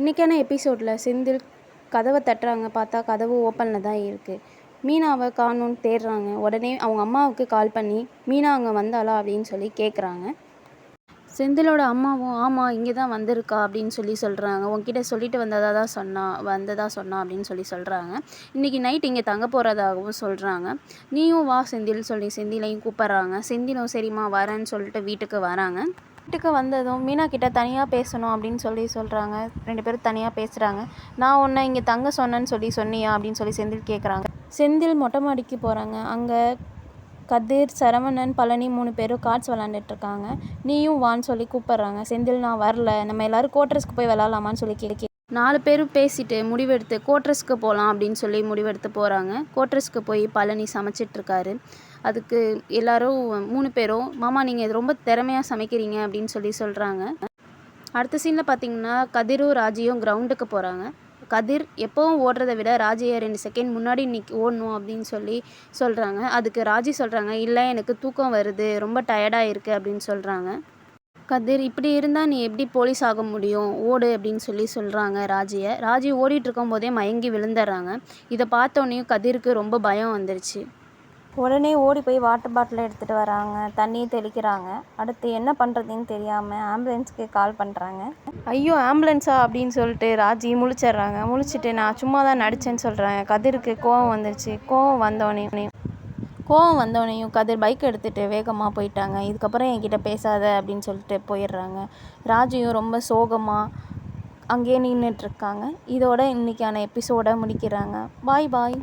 இன்றைக்கான எபிசோடில் செந்தில் கதவை தட்டுறாங்க. பார்த்தா கதவு ஓப்பனில் தான் இருக்குது. மீனாவை காணோன்னு தேடுறாங்க. உடனே அவங்க அம்மாவுக்கு கால் பண்ணி மீனா அங்கே வந்தாளா அப்படின்னு சொல்லி கேட்குறாங்க. செந்திலோட அம்மாவும் ஆமாம் இங்கே தான் வந்திருக்கா அப்படின்னு சொல்லி சொல்கிறாங்க. உங்ககிட்ட சொல்லிட்டு வந்ததா சொன்னா அப்படின்னு சொல்லி சொல்கிறாங்க. இன்றைக்கி நைட் இங்கே தங்க போகிறதாகவும் சொல்கிறாங்க. நீயும் வா செந்தில் சொல்லி செந்திலையும் கூப்பிட்றாங்க. செந்திலும் சரிம்மா வரேன்னு சொல்லிட்டு வீட்டுக்கு வராங்க. வீட்டுக்கு வந்ததும் மீனா கிட்ட தனியாக பேசணும் அப்படின்னு சொல்லி சொல்கிறாங்க. 2 பேரும் தனியாக பேசுகிறாங்க. நான் உன்னை இங்கே தங்க சொன்னேன்னு சொன்னியா அப்படின்னு சொல்லி செந்தில் கேட்குறாங்க. செந்தில் மொட்டை மாடிக்கு போகிறாங்க. அங்கே கதிர், சரவணன், பழனி 3 பேரும் கார்ட்ஸ் விளாண்டுட்ருக்காங்க. நீயும் வான்னு சொல்லி கூப்பிட்றாங்க. செந்தில் நான் வரல, நம்ம எல்லோரும் கோட்ரஸ்க்கு போய் விளாட்லாமான்னு சொல்லி 4 பேரும் பேசிட்டு முடிவெடுத்து கோட்ரஸ்க்கு போகலாம் அப்படின்னு சொல்லி முடிவெடுத்து போகிறாங்க. கோட்ரஸ்க்கு போய் பழனி சமைச்சிட்ருக்காரு. அதுக்கு எல்லோரும் 3 பேரும் மாமா நீங்கள் இது ரொம்ப திறமையாக சமைக்கிறீங்க அப்படின்னு சொல்லி சொல்கிறாங்க. அடுத்த சீனில் பார்த்திங்கன்னா கதிரும் ராஜியும் கிரவுண்டுக்கு போகிறாங்க. கதிர் எப்போவும் ஓடுறதை விட ராஜியை 2 செகண்ட் முன்னாடி ஓடணும் அப்படின்னு சொல்லி சொல்கிறாங்க. அதுக்கு ராஜி சொல்கிறாங்க, இல்லை எனக்கு தூக்கம் வருது, ரொம்ப டயர்டாக இருக்குது அப்படின்னு சொல்கிறாங்க. கதிர் இப்படி இருந்தால் நீ எப்படி போலீஸ் ஆக முடியும், ஓடு அப்படின்னு சொல்லி சொல்கிறாங்க ராஜியை. ராஜி ஓடிட்டு இருக்கும் போதே மயங்கி விழுந்துடுறாங்க. இதை பார்த்தோன்னையும் கதிருக்கு ரொம்ப பயம் வந்துருச்சு. உடனே ஓடி போய் வாட்டர் பாட்டிலை எடுத்துகிட்டு வராங்க. தண்ணியை தெளிக்கிறாங்க. அடுத்து என்ன பண்ணுறதுன்னு தெரியாமல் ஆம்புலன்ஸ்க்கு கால் பண்ணுறாங்க. ஐயோ ஆம்புலன்ஸா அப்படின்னு சொல்லிட்டு ராஜி முழிச்சிட்றாங்க. முழிச்சிட்டு நான் சும்மா தான் நடித்தேன்னு சொல்கிறாங்க. கதிருக்கு கோவம் வந்துருச்சு. கோவம் வந்தோடனையும் கதிர் பைக் எடுத்துகிட்டு வேகமாக போயிட்டாங்க. இதுக்கப்புறம் என்கிட்ட பேசாத அப்படின்னு சொல்லிட்டு போயிடுறாங்க. ராஜியும் ரொம்ப சோகமாக அங்கேயே நின்றுட்டுருக்காங்க. இதோட இன்றைக்கான எபிசோடை முடிக்கிறாங்க. பாய்.